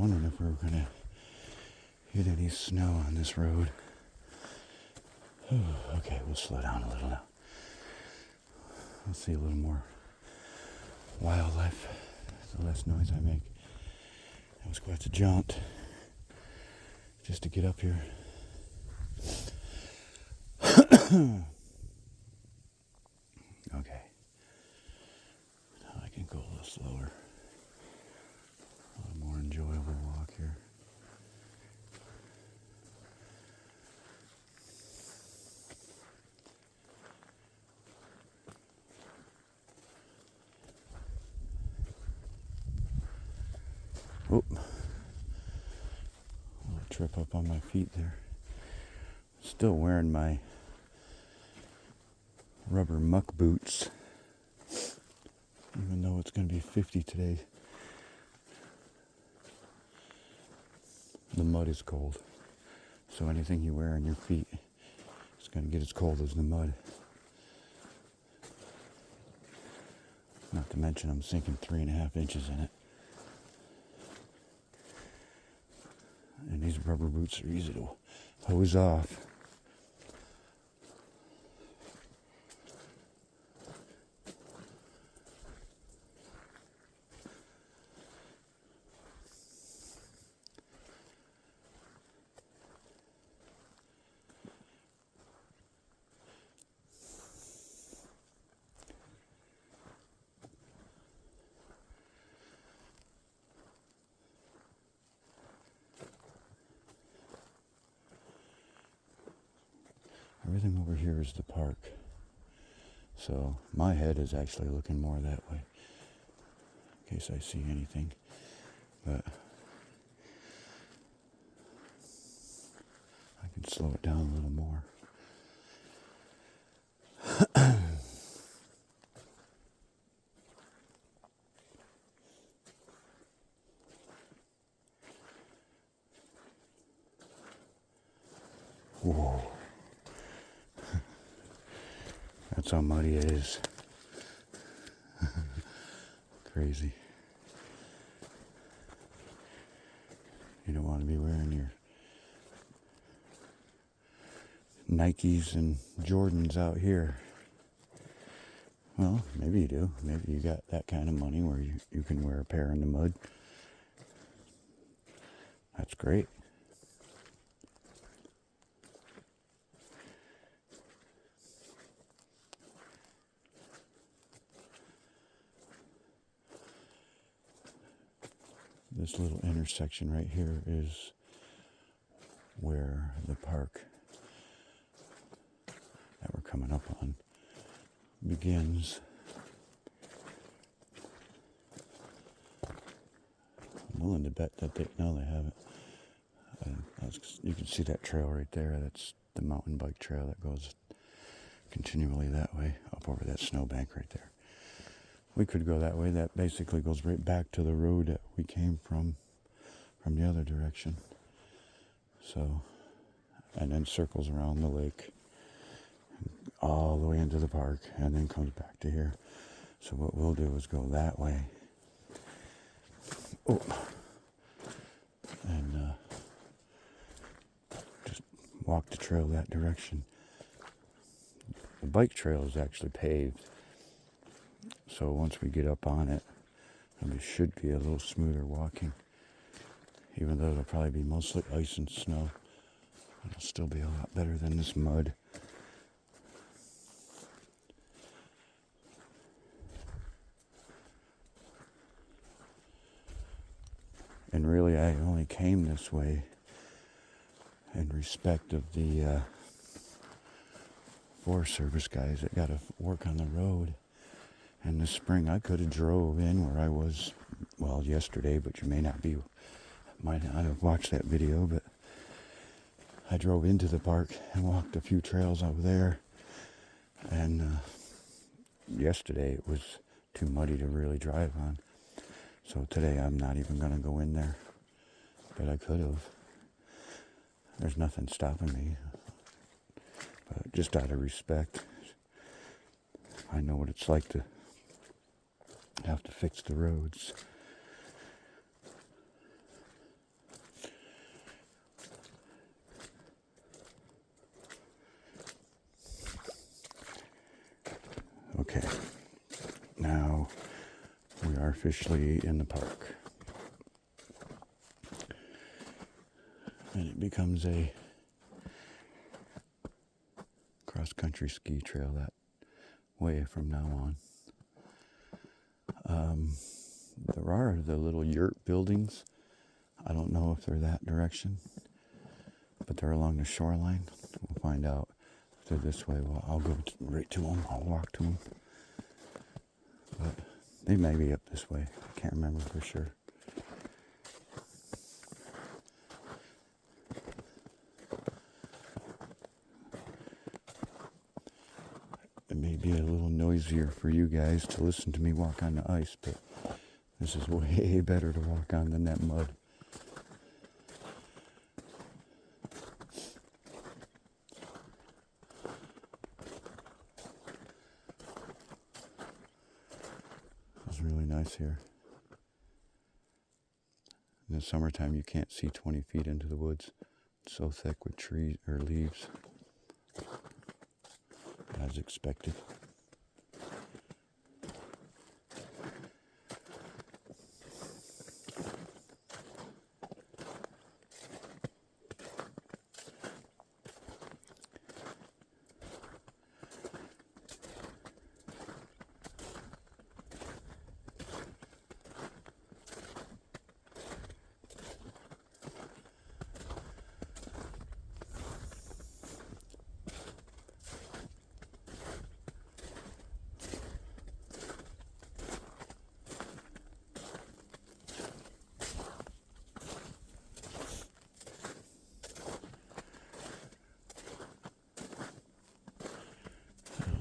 wondering if we were going to hit any snow on this road. Okay, we'll slow down a little now. Let's see a little more wildlife. The less noise I make. That was quite a jaunt just to get up here. Okay. Now I can go a little slower. A little more enjoyable walk here. Oop. A little trip up on my feet there. Still wearing my rubber muck boots, even though it's going to be 50 today. The mud is cold, so anything you wear on your feet is going to get as cold as the mud. Not to mention I'm sinking 3.5 inches in it. And these rubber boots are easy to hose off. Everything over here is the park. So my head is actually looking more that way, in case I see anything. But I can slow it down a little more. Whoa. That's how muddy it is. Crazy. You don't want to be wearing your Nikes and Jordans out here. Well, maybe you do. Maybe you got that kind of money where you can wear a pair in the mud. That's great. This little intersection right here is where the park that we're coming up on begins. I'm willing to bet that they haven't. You can see that trail right there. That's the mountain bike trail that goes continually that way, up over that snowbank right there. We could go that way. That basically goes right back to the road that we came from the other direction. So, and then circles around the lake all the way into the park and then comes back to here. So what we'll do is go that way. Oh. And just walk the trail that direction. The bike trail is actually paved. So once we get up on it, it should be a little smoother walking. Even though it'll probably be mostly ice and snow. It'll still be a lot better than this mud. And really, I only came this way in respect of the Forest Service guys that got to work on the road. And this spring, I could have drove in where I was, well, yesterday, but you might not have watched that video, but I drove into the park and walked a few trails over there. And yesterday, it was too muddy to really drive on. So today, I'm not even going to go in there, but I could have. There's nothing stopping me, but just out of respect, I know what it's like to have to fix the roads. officially in the park. And it becomes a cross-country ski trail that way from now on. There are the little yurt buildings. I don't know if they're that direction, but they're along the shoreline. We'll find out if they're this way. Well, I'll go right to them. I'll walk to them. But they may be up this way. I can't remember for sure. It may be a little noisier for you guys to listen to me walk on the ice, but this is way better to walk on than that mud. It's really nice here. In the summertime, you can't see 20 feet into the woods. It's so thick with trees or leaves. As expected.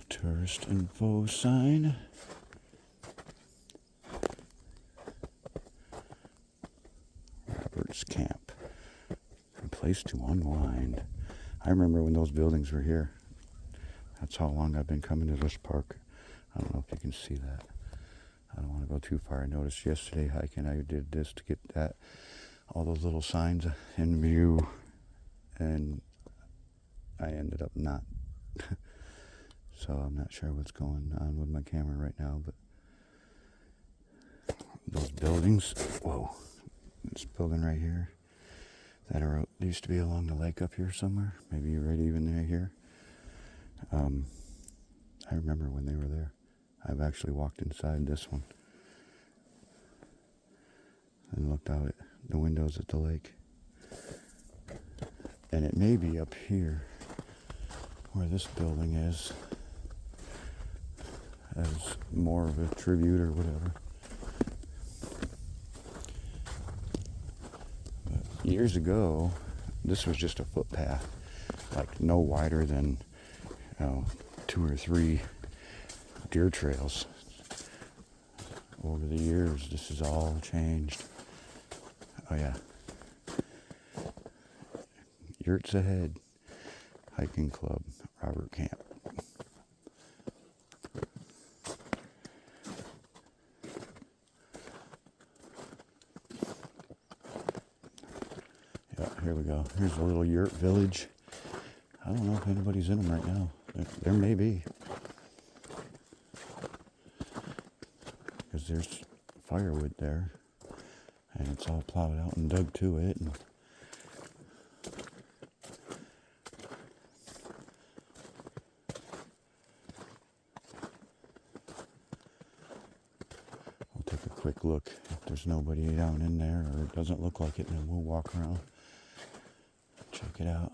Tourist info sign. Roberts Camp. A place to unwind. I remember when those buildings were here. That's how long I've been coming to this park. I don't know if you can see that. I don't want to go too far. I noticed yesterday hiking I did this to get that all those little signs in view, and I ended up not. So I'm not sure what's going on with my camera right now, but those buildings, whoa, this building right here, that are used to be along the lake up here somewhere, maybe right even right here. I remember when they were there. I've actually walked inside this one and looked out at the windows at the lake. And it may be up here where this building is, as more of a tribute or whatever. But years ago, this was just a footpath, like no wider than 2 or 3 deer trails. Over the years, this has all changed. Oh yeah. Yurts Ahead Hiking Club, Robert Camp. Here we go. Here's a little yurt village. I don't know if anybody's in them right now. There may be. Because there's firewood there. And it's all plowed out and dug to it. And we'll take a quick look. If there's nobody down in there, or it doesn't look like it, then we'll walk around. Check it out.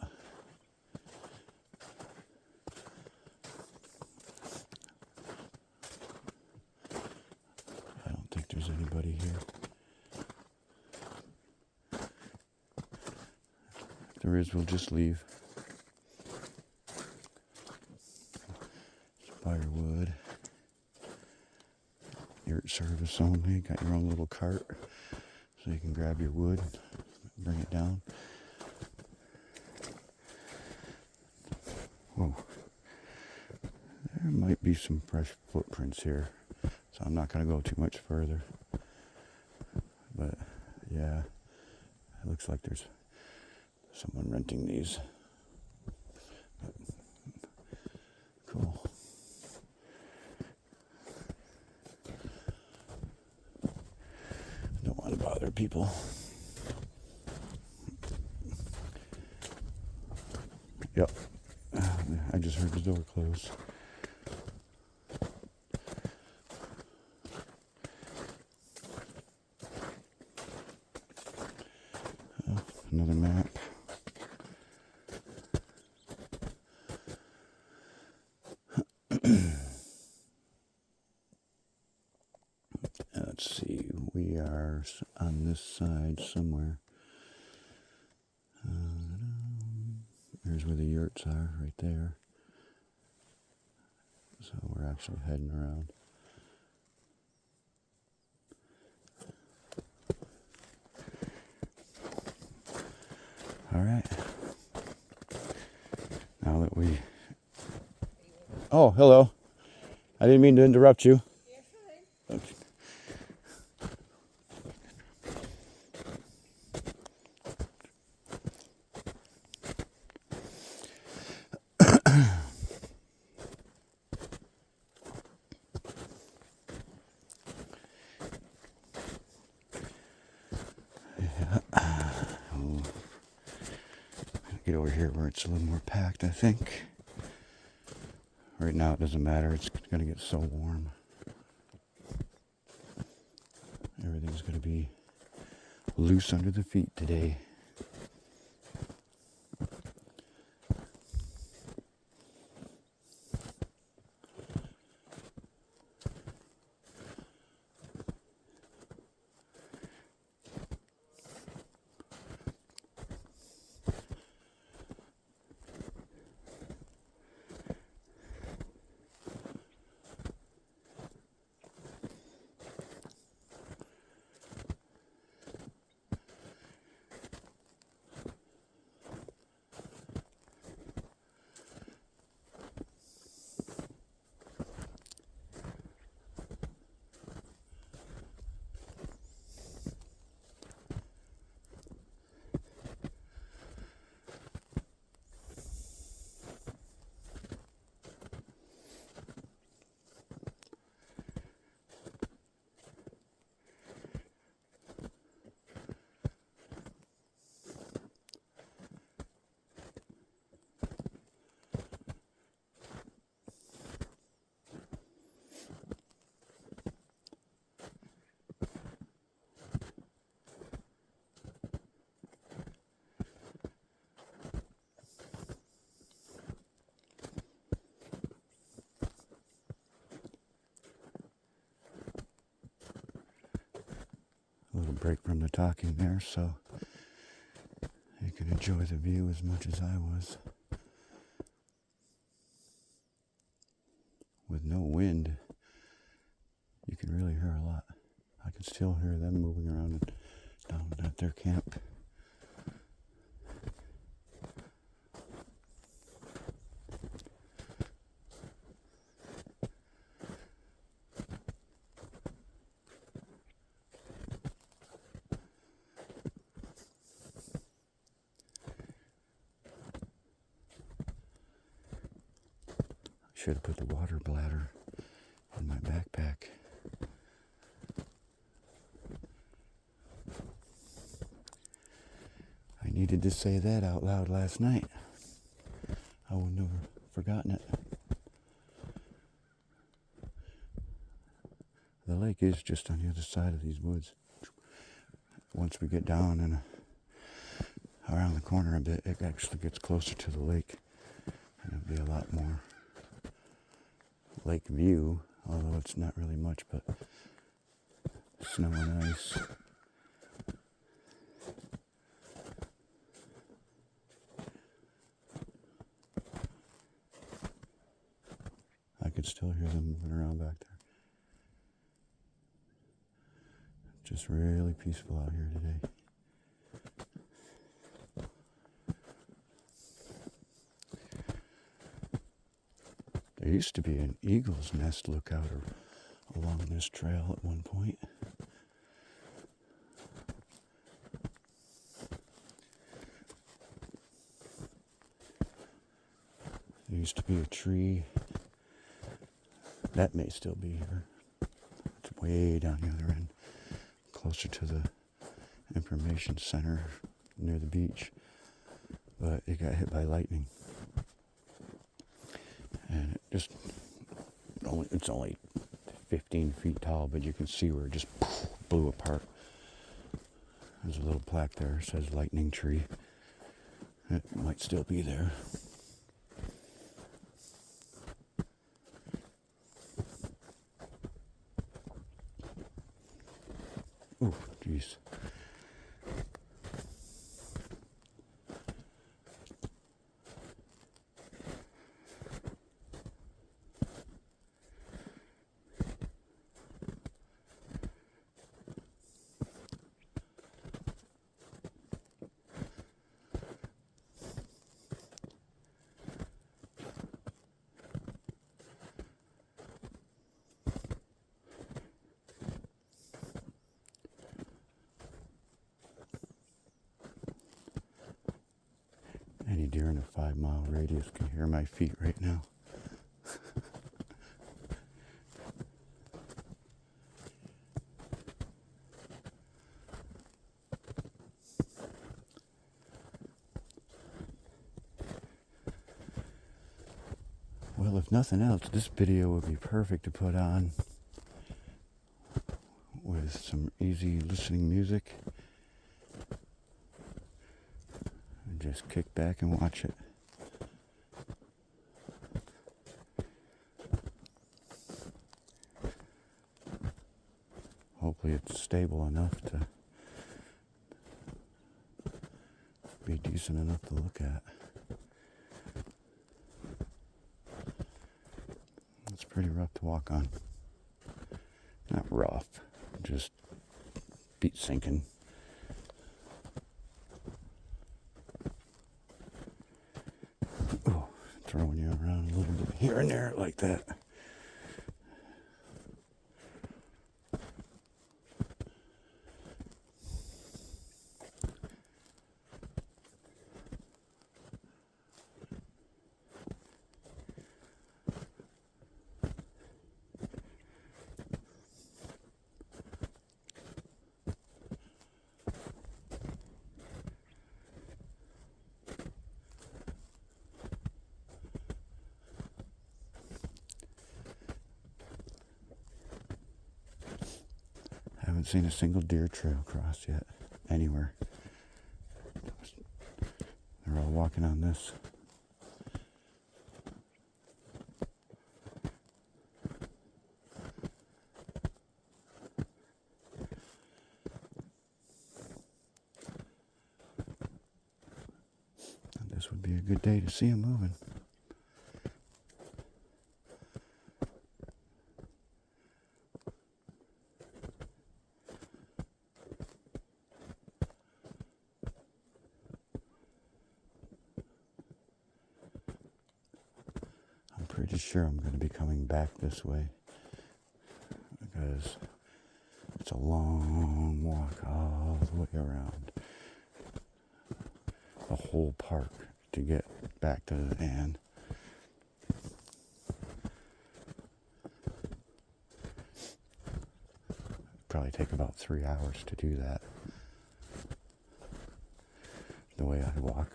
I don't think there's anybody here. If there is, we'll just leave. Firewood. Yurt service only. Got your own little cart so you can grab your wood, bring it down. Whoa. There might be some fresh footprints here, so I'm not going to go too much further. But yeah, it looks like there's someone renting these. But, cool. other people. Yep. I just heard the door close. Another map. Let's see, we are on this side somewhere. There's where the yurts are, right there. So we're actually heading around. All right. Now that we... Oh, hello. I didn't mean to interrupt you. Okay. Get over here where it's a little more packed, I think. Right now it doesn't matter, it's going to get so warm. Everything's going to be loose under the feet today. A little break from the talking there, so you can enjoy the view as much as I was. With no wind, you can really hear a lot. I can still hear them moving around down at their camp. Should have put the water bladder in my backpack. I needed to say that out loud last night. I wouldn't have forgotten it. The lake is just on the other side of these woods. Once we get down and around the corner a bit, it actually gets closer to the lake. And it'll be a lot more lake view, although it's not really much but snow and ice. I could still hear them moving around back there. Just really peaceful out here today. There used to be an eagle's nest lookout along this trail at one point. There used to be a tree. That may still be here. It's way down the other end, closer to the information center near the beach, but it got hit by lightning. And it's only 15 feet tall, but you can see where it just blew apart. There's a little plaque there, it says lightning tree. It might still be there. Oh, jeez. Any deer in a 5-mile radius can hear my feet right now. Well, if nothing else, this video would be perfect to put on with some easy listening music. And just kick back and watch it. Hopefully it's stable enough to be decent enough to look at. It's pretty rough to walk on. Not rough, just feet sinking. Oh, throwing you around a little bit here and there like that. Haven't seen a single deer trail cross yet, anywhere. They're all walking on this. And this would be a good day to see them moving. Pretty sure I'm going to be coming back this way because it's a long walk all the way around the whole park to get back to the end. Probably take about 3 hours to do that the way I walk.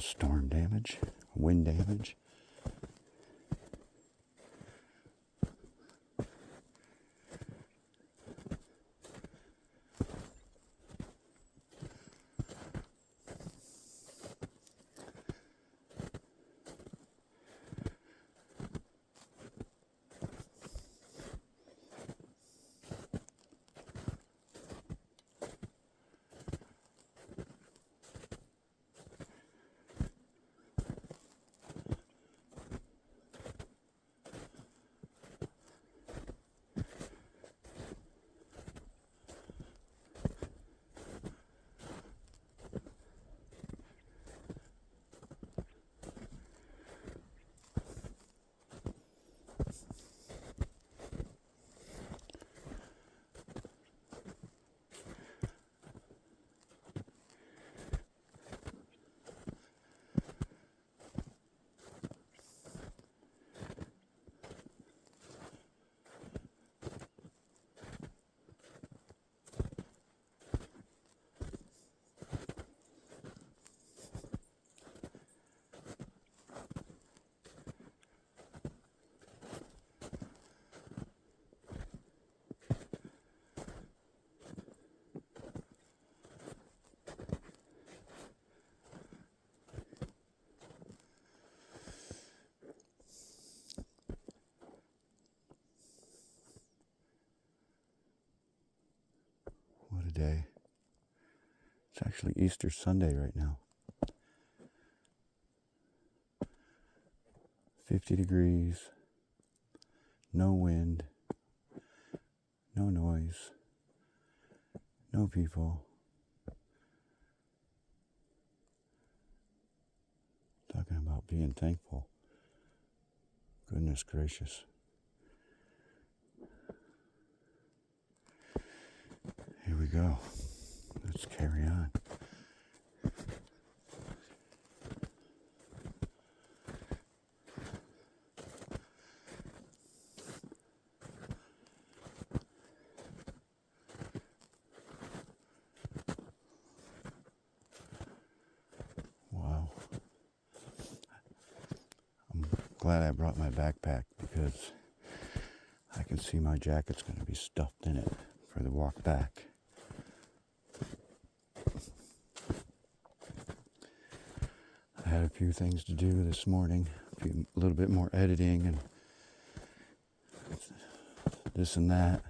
Storm damage, wind damage. day. It's actually Easter Sunday right now. 50 degrees, no wind, no noise, no people. Talking about being thankful. Goodness gracious. Here we go. Let's carry on. Wow. I'm glad I brought my backpack because I can see my jacket's going to be stuffed in it for the walk back. I had a few things to do this morning, a little bit more editing and this and that,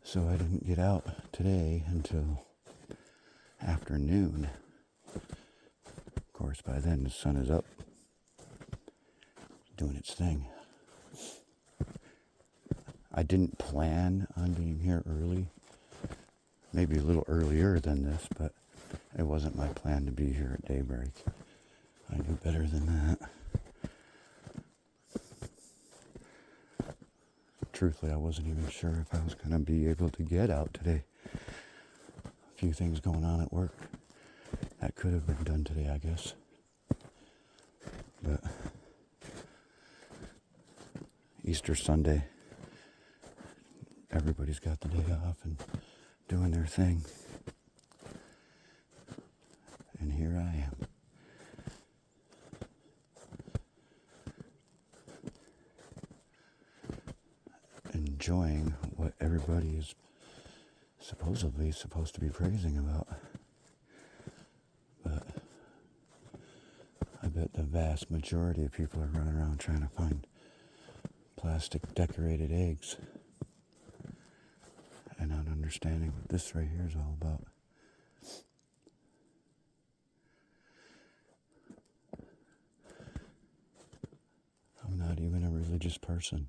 so I didn't get out today until afternoon. Of course, by then the sun is up, doing its thing. I didn't plan on being here early, maybe a little earlier than this, but it wasn't my plan to be here at daybreak. I knew better than that. Truthfully, I wasn't even sure if I was going to be able to get out today. A few things going on at work that could have been done today, I guess. But Easter Sunday, everybody's got the day off and doing their thing. And here I am. Enjoying what everybody is supposedly supposed to be praising about. But I bet the vast majority of people are running around trying to find plastic decorated eggs and not understanding what this right here is all about. I'm not even a religious person.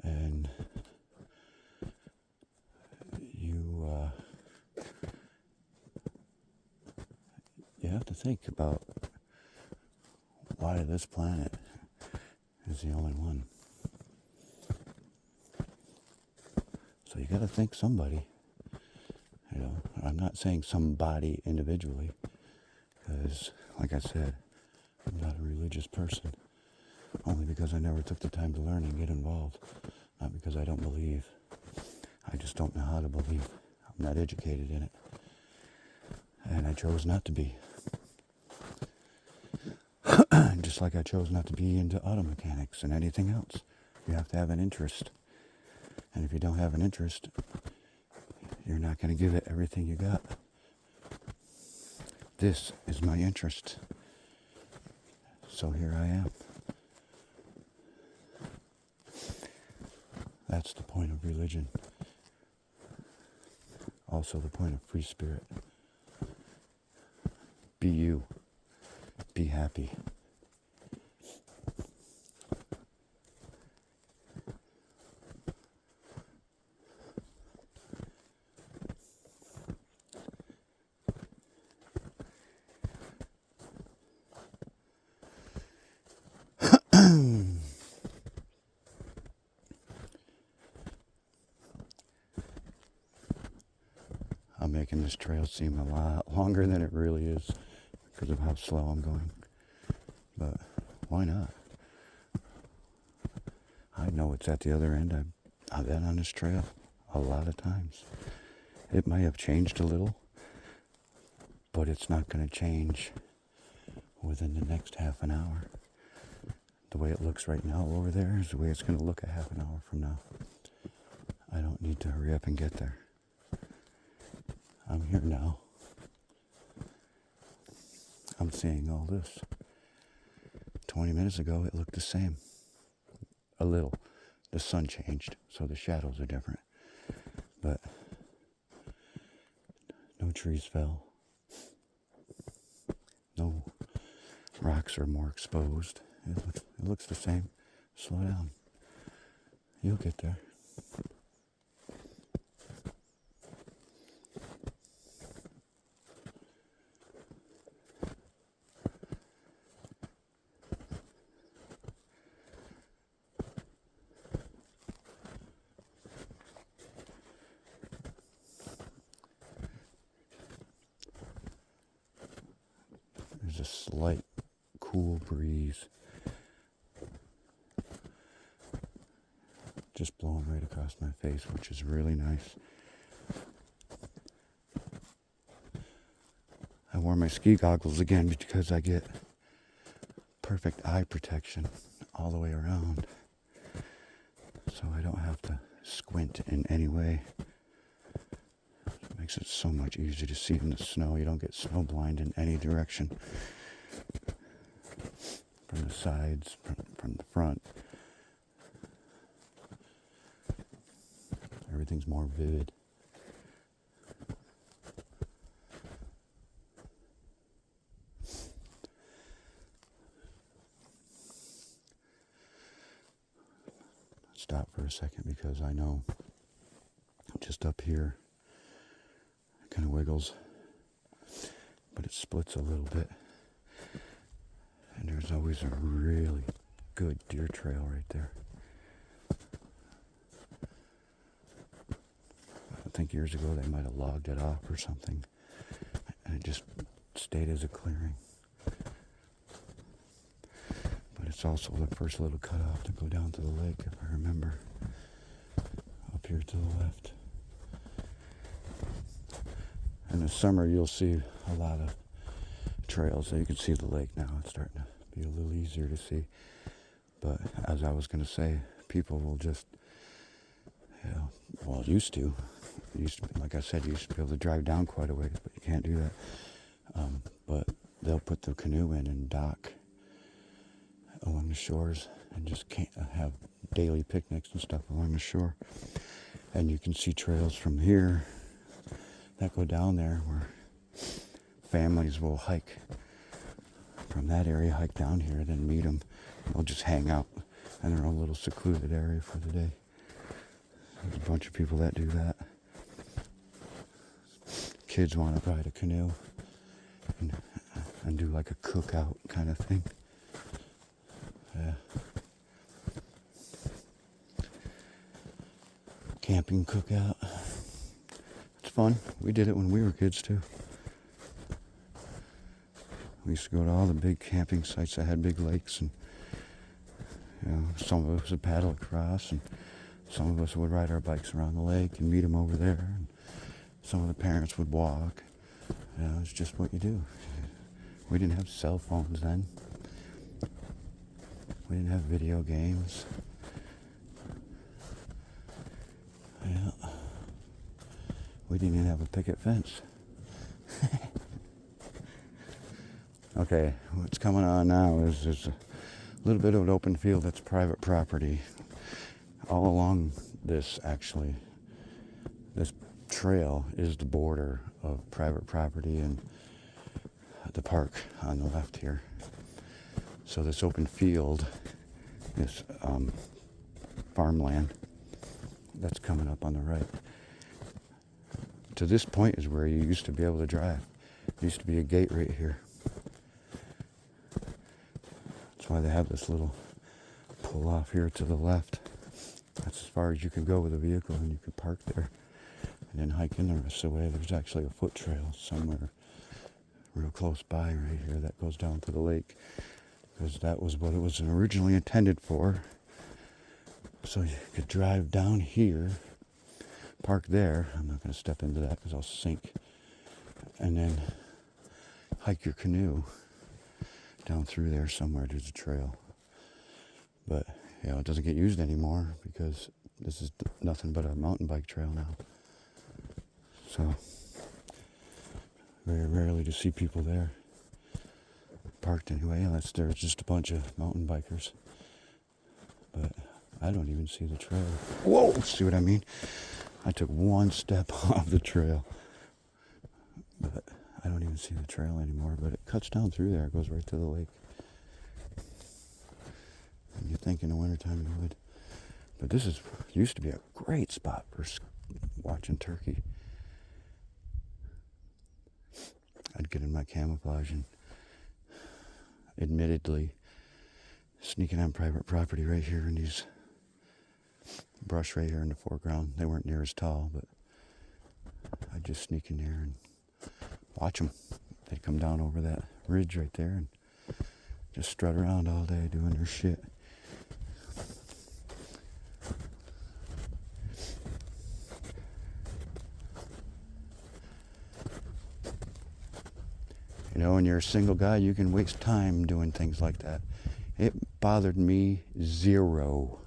And you have to think about why this planet is the only one. So you got to think somebody. You know, I'm not saying somebody individually, because, like I said, I'm not a religious person. Only because I never took the time to learn and get involved. Not because I don't believe. I just don't know how to believe. I'm not educated in it. And I chose not to be. Just like I chose not to be into auto mechanics and anything else. You have to have an interest. And if you don't have an interest, you're not going to give it everything you got. This is my interest. So here I am. That's the point of religion. Also the point of free spirit. Be you. Be happy. I'm making this trail seem a lot longer than it really is because of how slow I'm going. But why not? I know it's at the other end. I've been on this trail a lot of times. It might have changed a little, but it's not going to change within the next half an hour. The way it looks right now over there is the way it's going to look a half an hour from now. I don't need to hurry up and get there. I'm here now. I'm seeing all this. 20 minutes ago, it looked the same. A little. The sun changed, so the shadows are different. But trees fell. No rocks are more exposed. It looks the same. Slow down. You'll get there. There's a slight cool breeze just blowing right across my face, which is really nice. I wore my ski goggles again because I get perfect eye protection all the way around, so I don't have to squint in any way. It makes it so much easier to see in the snow. You don't get snow blind in any direction. From the sides, from the front. Everything's more vivid. Stop for a second because I know just up here it kind of wiggles, but it splits a little bit. And there's always a really good deer trail right there. I think years ago they might have logged it off or something, and it just stayed as a clearing. But it's also the first little cutoff to go down to the lake, if I remember, up here to the left. In the summer you'll see a lot of trails, so you can see the lake now. It's starting to be a little easier to see. But as I was going to say, people will just, used to, like I said, you used to be able to drive down quite a ways, but you can't do that. But they'll put the canoe in and dock along the shores and just can't have daily picnics and stuff along the shore. And you can see trails from here that go down there where families will hike from that area, hike down here, then meet them. They'll just hang out in their own little secluded area for the day. There's a bunch of people that do that. Kids want to ride a canoe and do like a cookout kind of thing. Yeah. Camping cookout. It's fun. We did it when we were kids too. We used to go to all the big camping sites that had big lakes, and some of us would paddle across, and some of us would ride our bikes around the lake and meet them over there, and some of the parents would walk. It's just what you do. We didn't have cell phones then. We didn't have video games. We didn't even have a picket fence. Okay, what's coming on now is there's a little bit of an open field that's private property. All along this, actually, this trail is the border of private property and the park on the left here. So this open field, this farmland that's coming up on the right. To this point is where you used to be able to drive. There used to be a gate right here. That's why they have this little pull off here to the left. That's as far as you can go with a vehicle, and you can park there and then hike in the rest of the way. There's actually a foot trail somewhere real close by right here that goes down to the lake, because that was what it was originally intended for. So you could drive down here, park there. I'm not going to step into that because I'll sink. And then hike your canoe down through there somewhere. There's a trail. But, it doesn't get used anymore because this is nothing but a mountain bike trail now. So, very rarely to see people there parked anyway, unless there's just a bunch of mountain bikers. But I don't even see the trail. Whoa! See what I mean? I took one step off the trail. But I don't even see the trail anymore, but it cuts down through there. It goes right to the lake. And you'd think in the wintertime you would. But this used to be a great spot for watching turkey. I'd get in my camouflage and admittedly sneaking on private property right here in these brush right here in the foreground. They weren't near as tall, but I'd just sneak in there and watch them. They'd come down over that ridge right there and just strut around all day doing their shit. You know, when you're a single guy, you can waste time doing things like that. It bothered me zero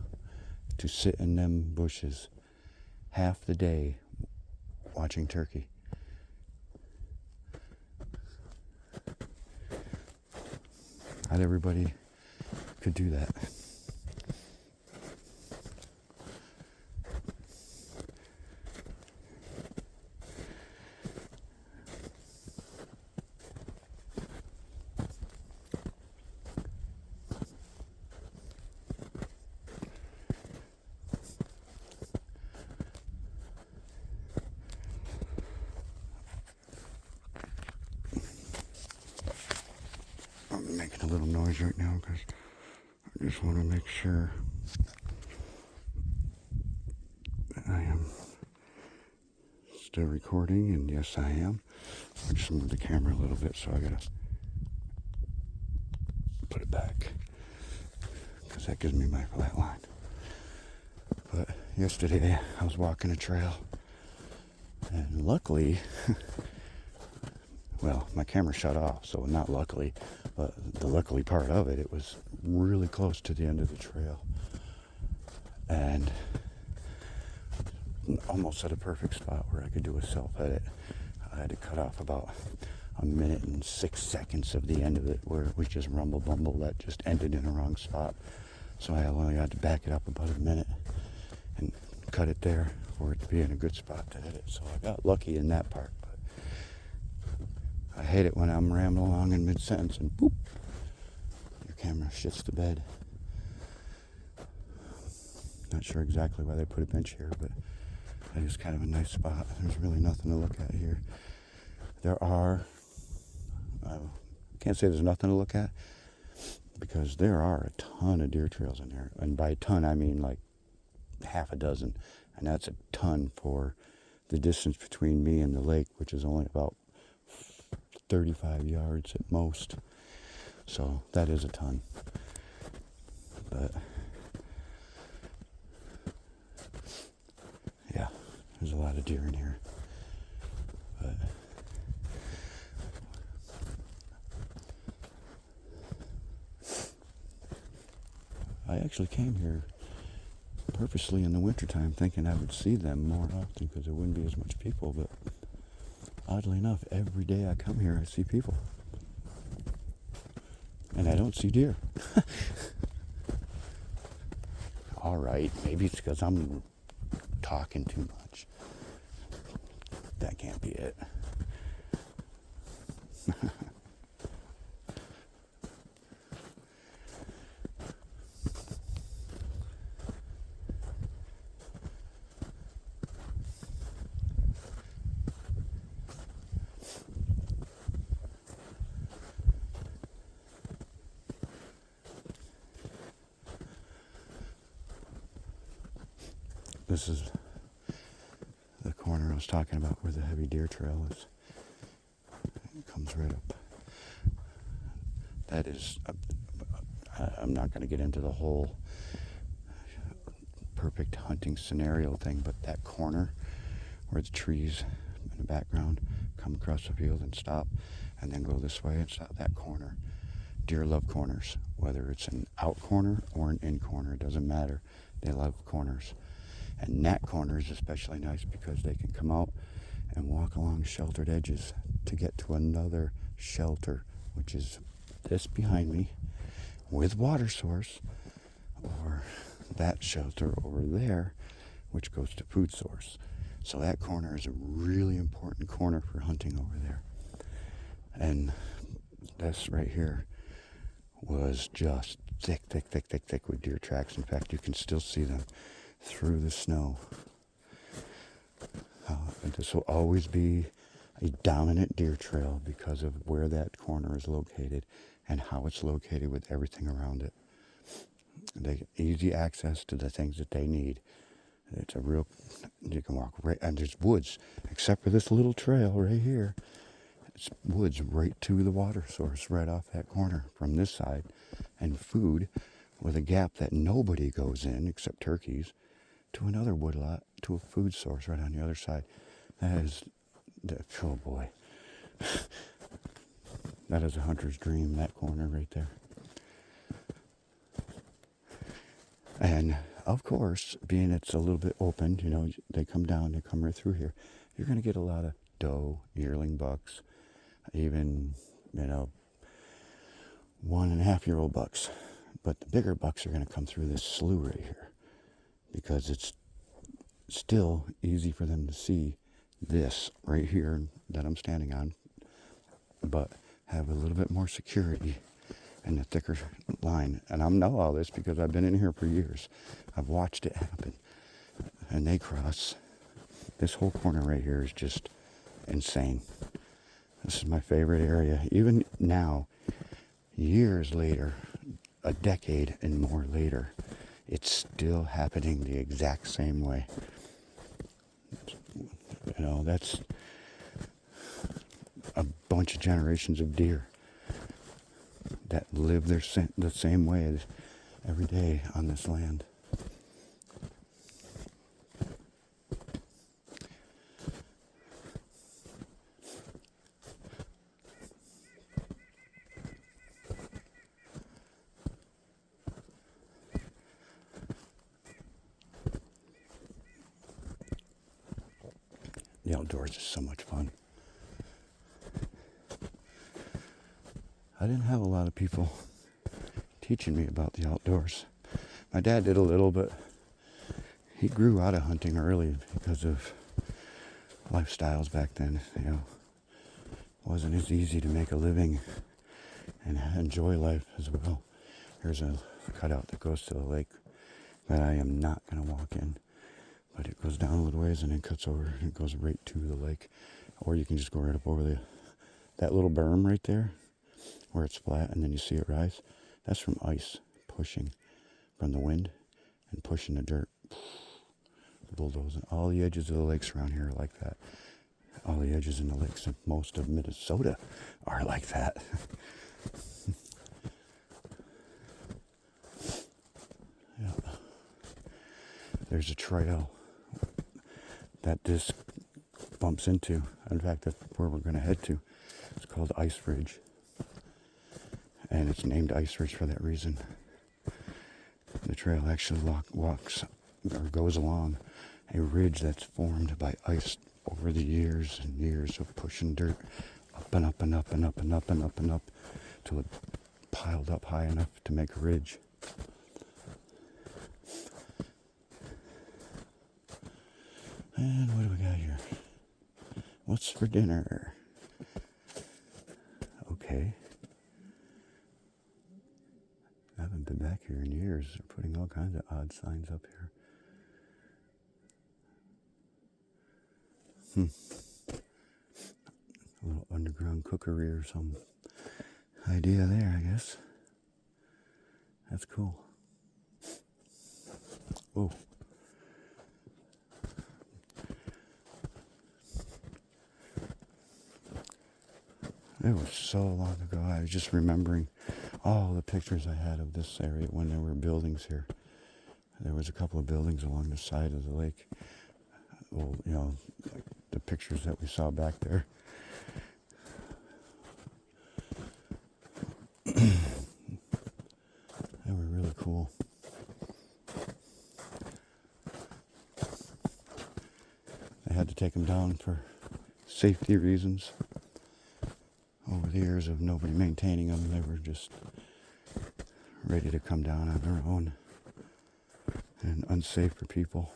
to sit in them bushes half the day watching turkey. Not everybody could do that. I'm making a little noise right now because I just want to make sure that I am still recording, and yes I am. I just moved the camera a little bit, so I gotta put it back because that gives me my flat line. But yesterday I was walking a trail, and luckily well, my camera shut off, so not luckily, but the luckily part of it, it was really close to the end of the trail. And almost at a perfect spot where I could do a self-edit. I had to cut off about 1 minute and 6 seconds of the end of it, where it was just rumble bumble that just ended in a wrong spot. So I only had to back it up about 1 minute and cut it there for it to be in a good spot to edit. So I got lucky in that part. I hate it when I'm rambling along in mid-sentence and boop, your camera shits the bed. Not sure exactly why they put a bench here, but it is kind of a nice spot. There's really nothing to look at here. There are, I can't say there's nothing to look at, because there are a ton of deer trails in there. And by ton, I mean like half a dozen. And that's a ton for the distance between me and the lake, which is only about 35 yards at most. So that is a ton. But yeah, there's a lot of deer in here. But I actually came here purposely in the wintertime thinking I would see them more often because there wouldn't be as much people, but oddly enough, every day I come here, I see people. And I don't see deer. All right, maybe it's because I'm talking too much. That can't be it. This is the corner I was talking about where the heavy deer trail is. It comes right up. That is, I'm not going to get into the whole perfect hunting scenario thing, but that corner where the trees in the background come across the field and stop, and then go this way and stop, that corner. Deer love corners, whether it's an out corner or an in corner, it doesn't matter. They love corners. And that corner is especially nice because they can come out and walk along sheltered edges to get to another shelter, which is this behind me with water source, or that shelter over there, which goes to food source. So that corner is a really important corner for hunting over there. And this right here was just thick, thick, thick, thick, thick with deer tracks. In fact, you can still see them through the snow. And this will always be a dominant deer trail because of where that corner is located and how it's located with everything around it. They get easy access to the things that they need. It's a real, you can walk right, and there's woods, except for this little trail right here. It's woods right to the water source right off that corner from this side, and food with a gap that nobody goes in except turkeys to another wood lot to a food source right on the other side. That is, oh boy, that is a hunter's dream, that corner right there. And of course, being it's a little bit open, you know, they come right through here. You're going to get a lot of doe, yearling bucks, even, you know, 1.5-year-old bucks. But the bigger bucks are going to come through this slough right here because it's still easy for them to see this right here that I'm standing on, but have a little bit more security and a thicker line. And I know all this because I've been in here for years. I've watched it happen. And they cross. This whole corner right here is just insane. This is my favorite area. Even now, years later, a decade and more later, it's still happening the exact same way. You know, that's a bunch of generations of deer that live the same way every day on this land. The outdoors is so much fun. I didn't have a lot of people teaching me about the outdoors. My dad did a little, but he grew out of hunting early because of lifestyles back then. You know, it wasn't as easy to make a living and enjoy life as well. Here's a cutout that goes to the lake that I am not going to walk in. But it goes down a little ways and then cuts over and it goes right to the lake. Or you can just go right up over that little berm right there where it's flat and then you see it rise. That's from ice pushing from the wind and pushing the dirt, bulldozing. All the edges of the lakes around here are like that. All the edges in the lakes of most of Minnesota are like that. Yeah. There's a trail that this bumps into. In fact, that's where we're going to head to. It's called Ice Ridge. And it's named Ice Ridge for that reason. The trail actually walks or goes along a ridge that's formed by ice over the years and years of pushing dirt up and up and up and up and up and up and up till it piled up high enough to make a ridge. And what do we got here? What's for dinner? Okay. I haven't been back here in years. They're putting all kinds of odd signs up here. A little underground cookery or some idea there, I guess. That's cool. Whoa. It was so long ago. I was just remembering all the pictures I had of this area when there were buildings here. There was a couple of buildings along the side of the lake. Well, you know, like the pictures that we saw back there. They were really cool. They had to take them down for safety reasons. Over the years of nobody maintaining them, they were just ready to come down on their own and unsafe for people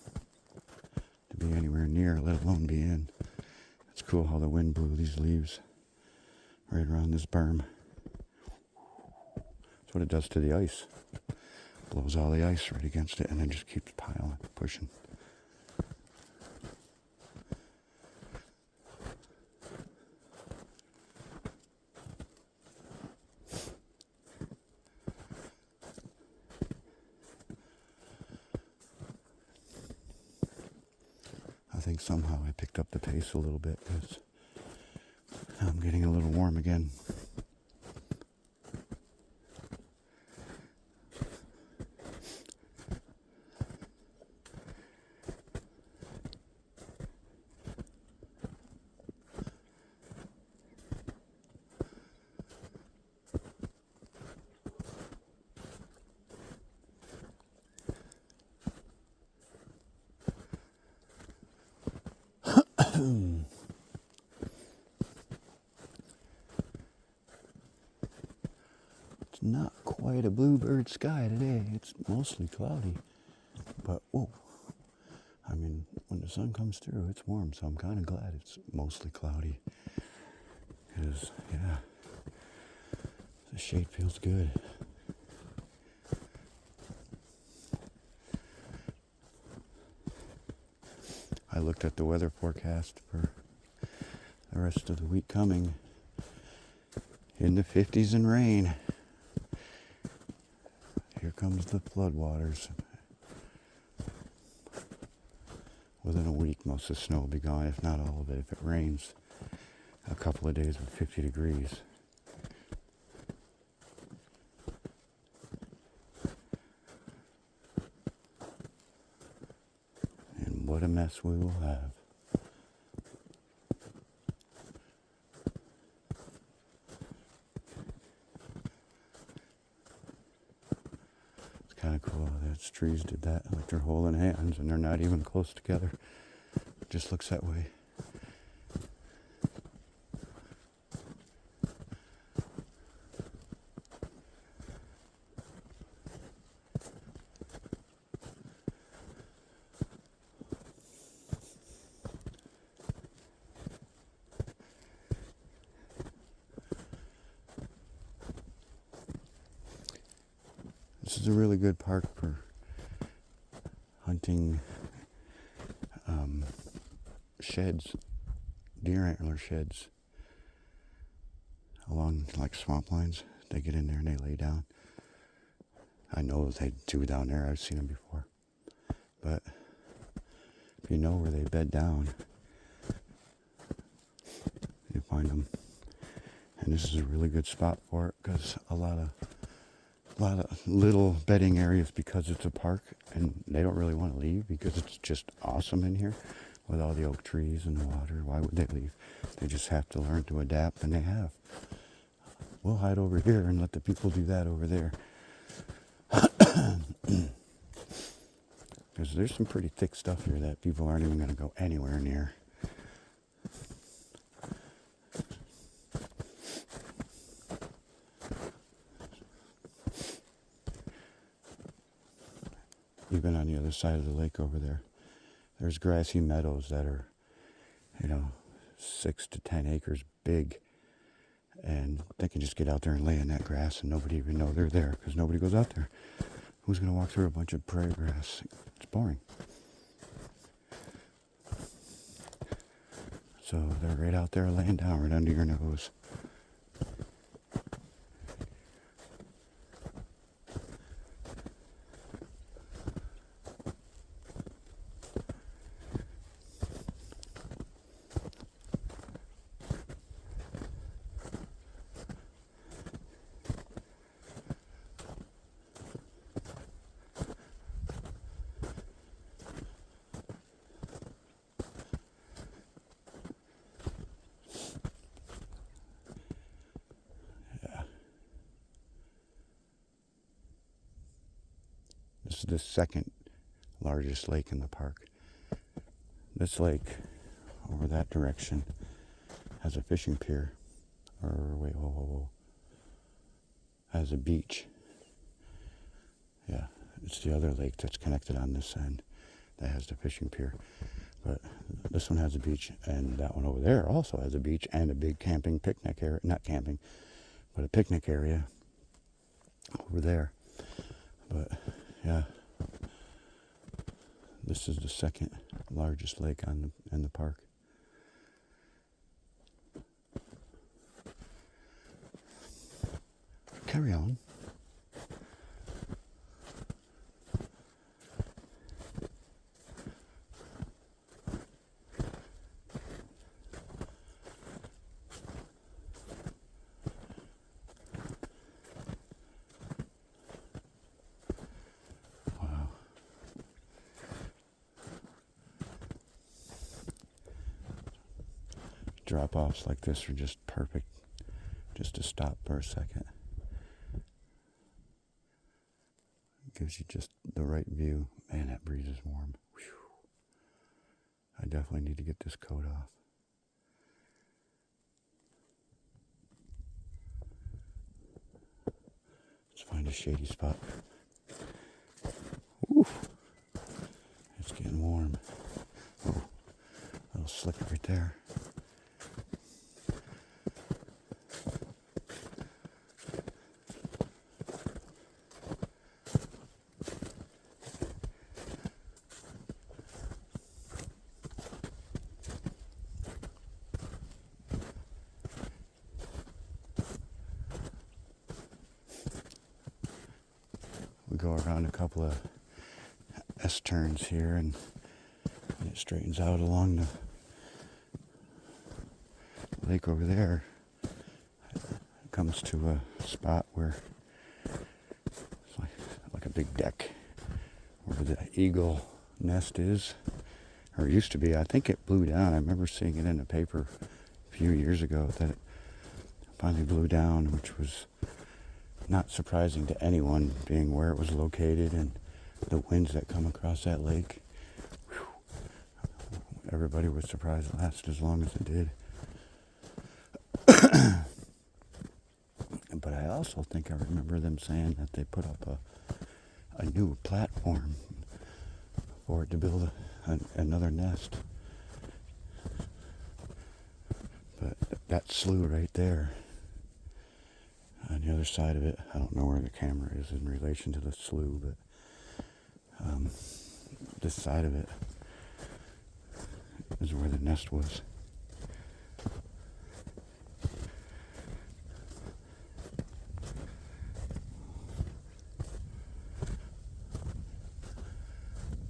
to be anywhere near, let alone be in. It's cool how the wind blew these leaves right around this berm. That's what it does to the ice. Blows all the ice right against it and then just keeps piling, pushing. I think somehow I picked up the pace a little bit because I'm getting a little warm again. It's not quite a bluebird sky today. It's mostly cloudy. But, whoa. I mean, when the sun comes through, it's warm, so I'm kind of glad it's mostly cloudy. Because, yeah, the shade feels good. I looked at the weather forecast for the rest of the week coming. In the 50s and rain. Here comes the floodwaters. Within a week, most of the snow will be gone, if not all of it, if it rains. A couple of days with 50 degrees. And what a mess we will have. It's kind of cool that trees did that, like they're holding hands and they're not even close together. It just looks that way. This is a really good park for hunting sheds, deer antler sheds along like swamp lines. They get in there and they lay down. I know they do down there. I've seen them before. But if you know where they bed down, you find them. And this is a really good spot for it because a lot of little bedding areas because it's a park and they don't really want to leave because it's just awesome in here with all the oak trees and the water. Why would they leave? They just have to learn to adapt, and they have. We'll hide over here and let the people do that over there. Because there's some pretty thick stuff here that people aren't even going to go anywhere near. Even on the other side of the lake over there, there's grassy meadows that are, 6 to 10 acres big. And they can just get out there and lay in that grass and nobody even know they're there because nobody goes out there. Who's going to walk through a bunch of prairie grass? It's boring. So they're right out there laying down right under your nose. This is the second largest lake in the park. This lake over that direction has a fishing pier. Has a beach. Yeah, it's the other lake that's connected on this end that has the fishing pier. But This one has a beach, and that one over there also has a beach and a big camping picnic area. Not camping, but a picnic area over there. But yeah, this is the second largest lake in the park. Carry on. Wow. Drop-offs like this are just perfect, just to stop for a second. Gives you just the right view. Man, that breeze is warm. Whew. I definitely need to get this coat off. Let's find a shady spot. Ooh, it's getting warm. Oh, a little slicker right there. We go around a couple of S-turns here and it straightens out along the lake over there. It comes to a spot where it's like a big deck where the eagle nest is, or it used to be. I think it blew down. I remember seeing it in the paper a few years ago that it finally blew down, which was not surprising to anyone, being where it was located and the winds that come across that lake. Whew. Everybody was surprised it lasted as long as it did. But I also think I remember them saying that they put up a new platform for it to build another nest. But that slough right there, on the other side of it, I don't know where the camera is in relation to the slough, but this side of it is where the nest was.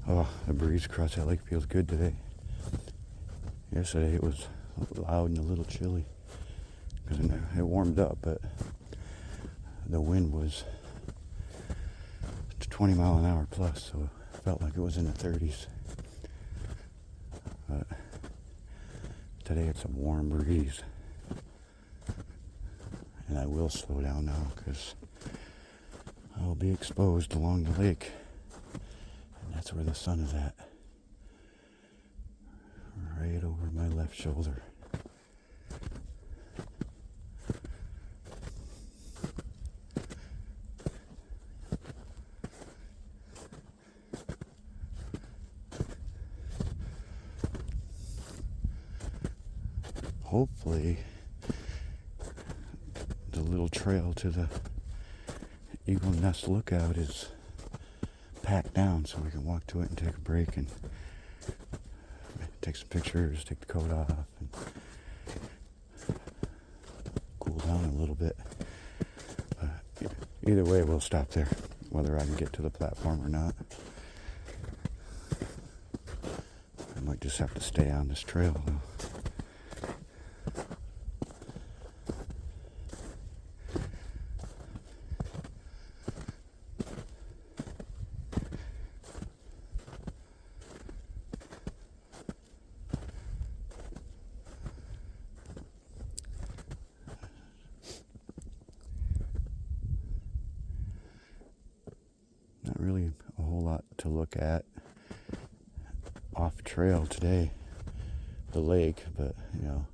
Oh, the breeze across that lake feels good today. Yesterday it was loud and a little chilly because it warmed up, but the wind was 20 mile an hour plus, so it felt like it was in the 30s. But today it's a warm breeze. And I will slow down now because I'll be exposed along the lake. And that's where the sun is at. Right over my left shoulder. Hopefully, the little trail to the Eagle Nest Lookout is packed down so we can walk to it and take a break and take some pictures, take the coat off, and cool down a little bit. But either way, we'll stop there, whether I can get to the platform or not. I might just have to stay on this trail, though. Not really a whole lot to look at off trail today, the lake, but you know,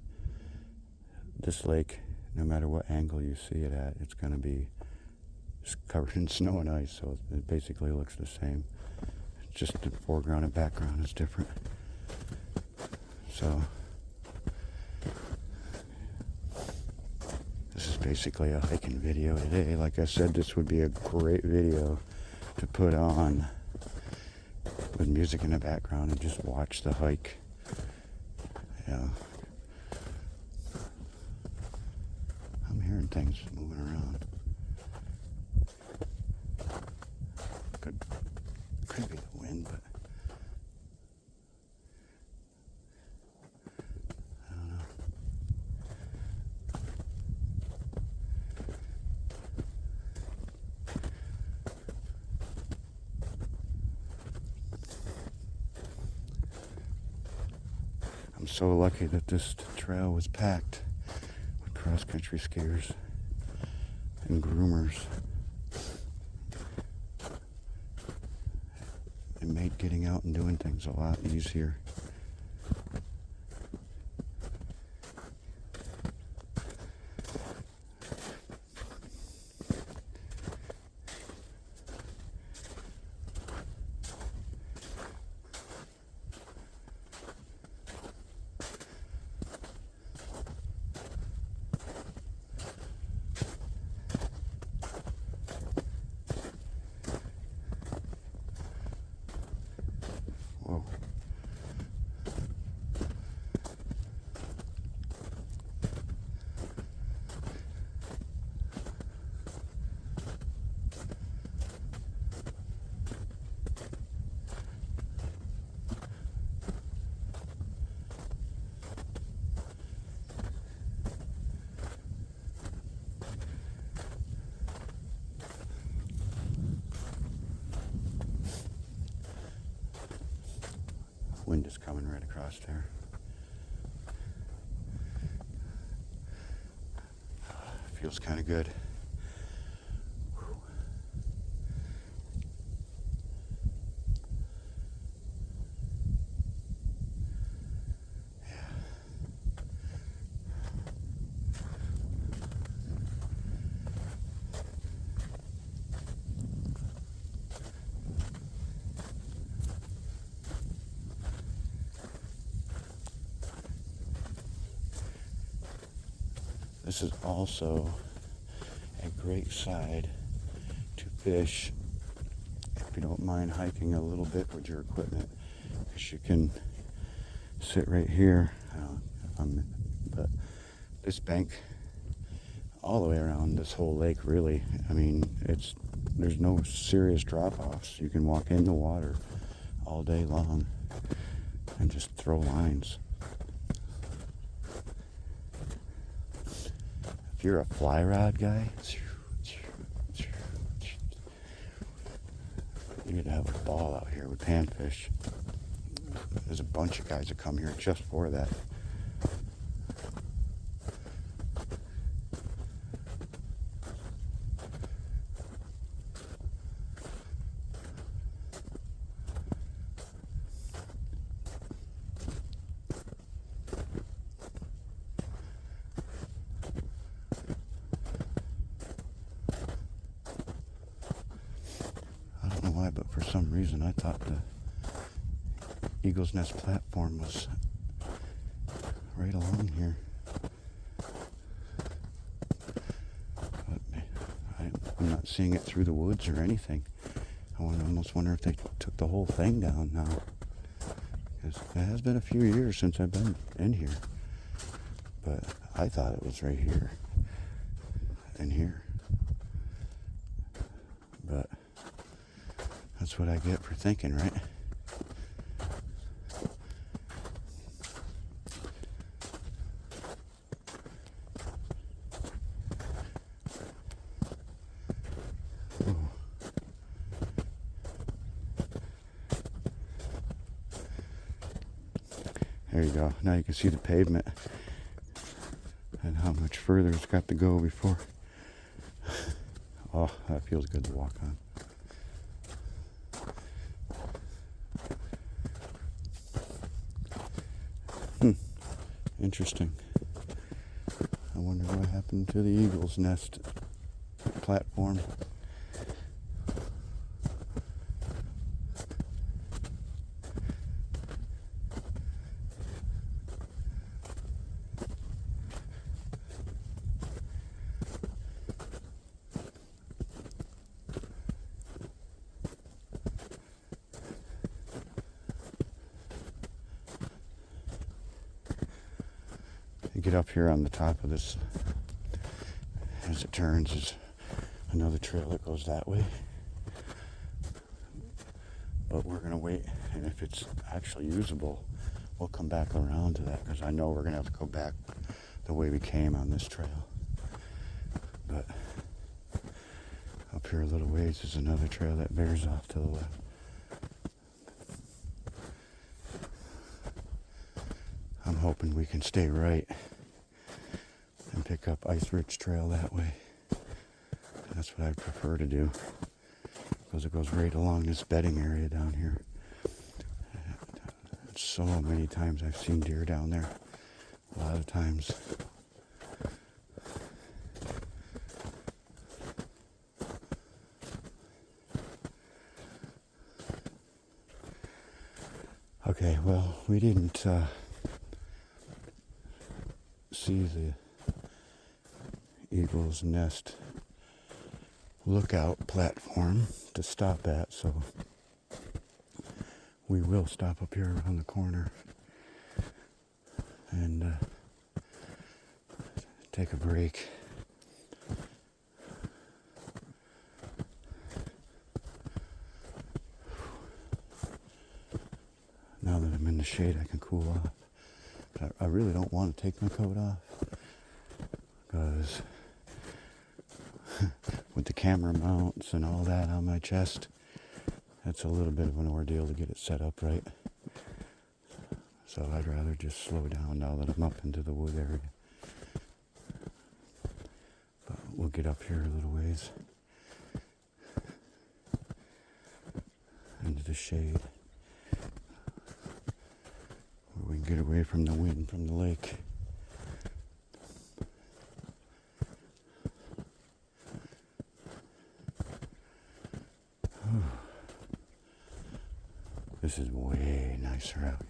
this lake, no matter what angle you see it at, it's going to be covered in snow and ice, so it basically looks the same. It's just the foreground and background is different. So this is basically a hiking video today. Like I said, this would be a great video to put on with music in the background and just watch the hike. Yeah. I'm hearing things moving around. Could be the wind, but I don't know. I'm so lucky that this trail was packed with cross-country skiers and groomers. It made getting out and doing things a lot easier. Whoa. Wind is coming right across there. Feels kind of good. This is also a great side to fish if you don't mind hiking a little bit with your equipment, because you can sit right here. But this bank, all the way around this whole lake, really, I mean, there's no serious drop-offs. You can walk in the water all day long and just throw lines. If you're a fly rod guy, you get to have a ball out here with panfish. There's a bunch of guys that come here just for that. Why, but for some reason I thought the Eagle's Nest platform was right along here. But I'm not seeing it through the woods or anything. I almost wonder if they took the whole thing down now. Because it has been a few years since I've been in here. But I thought it was right here and here. But that's what I get for thinking, right? Ooh. There you go. Now you can see the pavement and how much further it's got to go before. Oh, that feels good to walk on. Interesting. I wonder what happened to the Eagle's Nest platform. get up here on the top of this, as it turns, is another trail that goes that way. But we're going to wait, and if it's actually usable, we'll come back around to that, because I know we're going to have to go back the way we came on this trail. But up here a little ways is another trail that bears off to the left. I'm hoping we can stay right and pick up Ice Ridge Trail that way. That's what I'd prefer to do, because it goes right along this bedding area down here. So many times I've seen deer down there. A lot of times. Okay, well, we didn't see the Eagle's Nest lookout platform to stop at, so we will stop up here around the corner and take a break. Now that I'm in the shade, I can cool off. But I really don't want to take my coat off, because with the camera mounts and all that on my chest, that's a little bit of an ordeal to get it set up right. So I'd rather just slow down now that I'm up into the wood area. But we'll get up here a little ways into the shade, where we can get away from the wind from the lake. This is way nicer out here.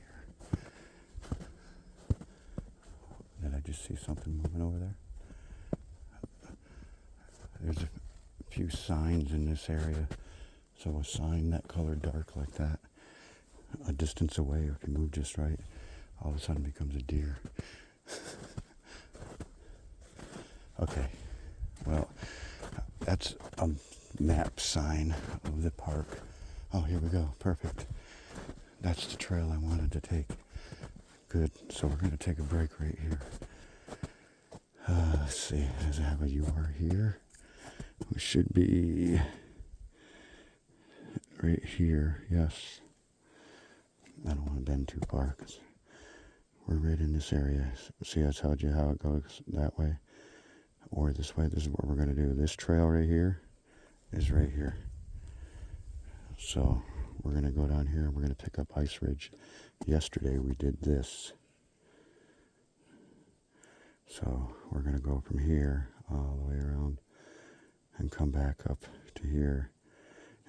Did I just see something moving over there? There's a few signs in this area. So a sign that colored dark like that, a distance away, or if you move just right, all of a sudden becomes a deer. Okay, well, that's a map sign of the park. Oh, here we go, perfect. That's the trail I wanted to take. Good, so we're going to take a break right here. Let's see, does it have a UR here? We should be right here, yes. I don't want to bend too far, because we're right in this area. See, I told you how it goes that way, or this way. This is what we're going to do. This trail right here is right here. So we're going to go down here and we're going to pick up Ice Ridge. Yesterday we did this. So we're going to go from here all the way around and come back up to here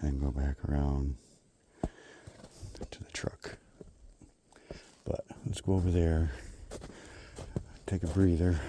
and go back around to the truck. But let's go over there, take a breather,